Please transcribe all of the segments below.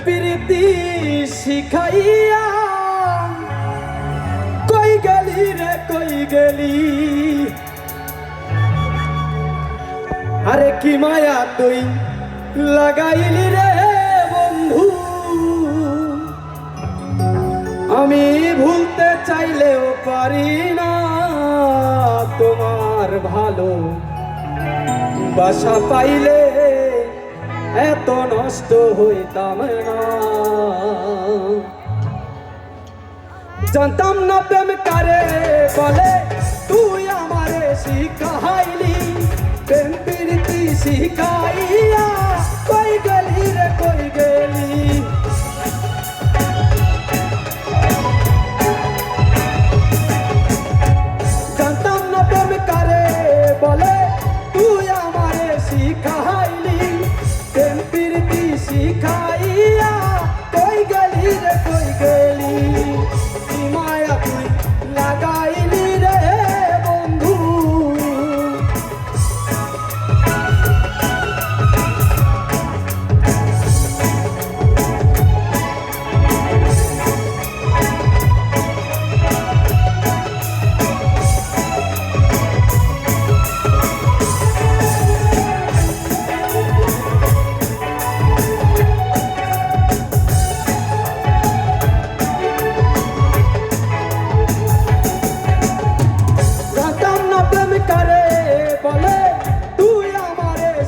প্রীতি শিখাইয়া কই গেলি রে কই গেলি, আরে কি মায়া তুই লাগাইলি রে বন্ধু। আমি ভুলতে চাইলেও পারি না তোমার ভালো বাসা পাইলে এত নষ্ট হইতাম না। জানতাম না প্রেম কারে বলে তুই আমারে শিখাইলি, প্রেম প্রীতি শিখাইয়া কই গেলি রে কই গেলি। জানতাম না প্রেম কারে বলে তুই আমারে শিখাইলি, প্রেম প্রীতি শিখাইয়া কই গেলি রে কই গেলি। কি মায়া তুই লাগাইলি রে বন্ধু।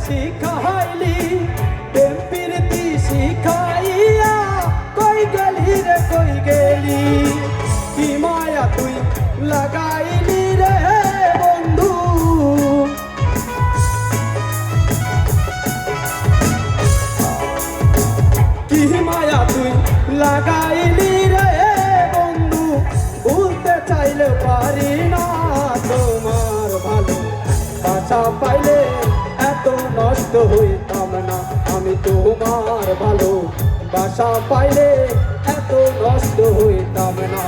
শিখাইলি প্রেম প্রীতি শিখাইয়া কই গেলি রে কই গেলি। কি মায়া তুই লাগাইলি রে বন্ধু। কি মায়া তুই লাগাইলি রে বন্ধু। ভুলতে চাইলে পারি না তোমার ভালো বাসা পাইলে এত নষ্ট হইতাম না। আমি তোমার ভালো বাসা পাইলে এত নষ্ট হইতাম না।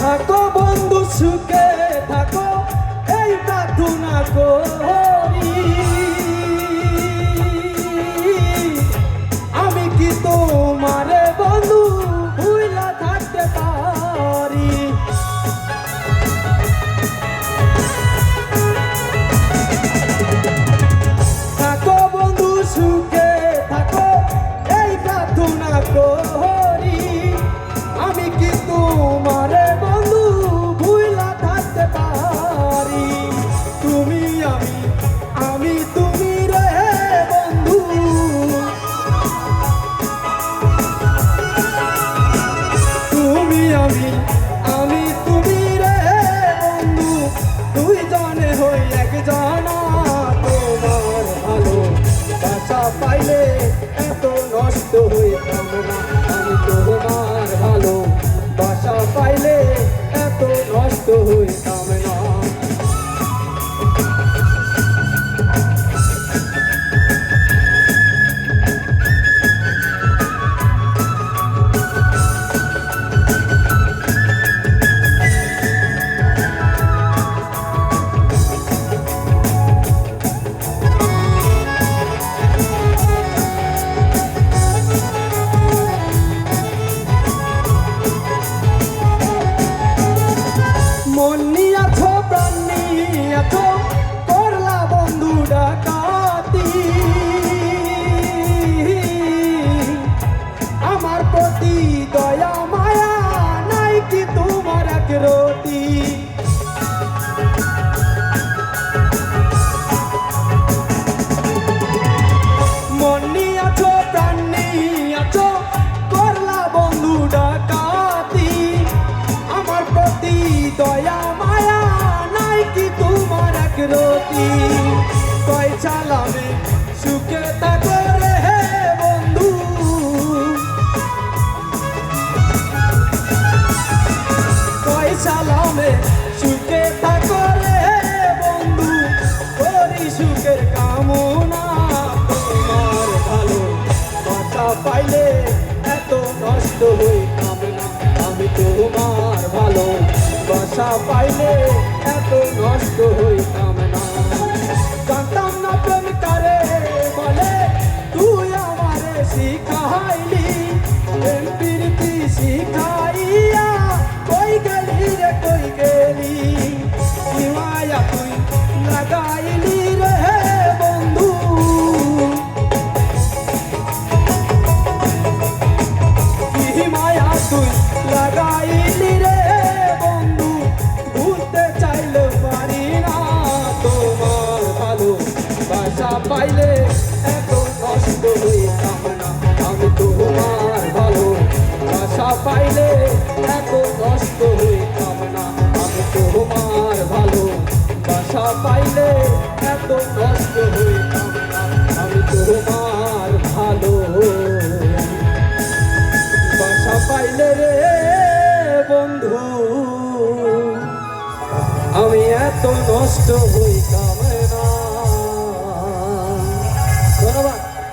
থাকো বন্ধু সুখে থাকো এই প্রার্থনা করি। আমি কি তোমারে বন্ধু ভুইলা থাকতে পারি। থাকো বন্ধু সুখে থাকো এই প্রার্থনা করি। আমি কি তোমারে বন্ধু ভুইলা থাকতে পারি। তুমি আমি তুমি রে বন্ধু। তুমি আমি তুমি রে বন্ধু। দুই জনে হই একজনা তোমার ভালো বাসা পাইলে এত নষ্ট হইতাম না। আমি তোমার ভালো বাসা পাইলে এত নষ্ট হইতাম না। মন নিয়াছো প্রাণ নিয়াছো করলা বন্ধু ডাকাতি। আমার প্রতি দয়া মায়া নাই কি তোমার এক রতি। মন নিয়াছো প্রাণ নিয়াছো করলা বন্ধু ডাকাতি। আমার প্রতি দয়া মায়া নাই কি তোমার এক রতি। কয় চালামে সুখে থাকো রে বন্ধু। কয় চালামে ভালোবাসলে সুখে থাকো রে বন্ধু, করি সুখের কামনা। তোমার ভালোবাসা পাইলে এত নষ্ট হইতাম না, আমি তোমার ভালোবাসা পাইলে এত নষ্ট হইতাম না। জানতাম না প্রেম কারে বলে, তুই আমারে শিখাইলি, প্রেম প্রীতি শিখাইয়া কই গেলি রে কই গেলি, কি মায়া তুই লাগাইলি রে বন্ধু, কি মায়া তুই লাগাইলি রে বন্ধু, ভুলতে চাইলে পারি না। তোমার ভালোবাসা পাইলে এত নষ্ট হইতাম না, আমি তোমার ভালোবাসা পাইলে এত নষ্ট হইতাম না, আমি তোমার ভালোবাসা পাইলে এত নষ্ট হইতাম না, আমি তোমার ভালোবাসা পাইলে রে বন্ধু, আমি এত নষ্ট হইতাম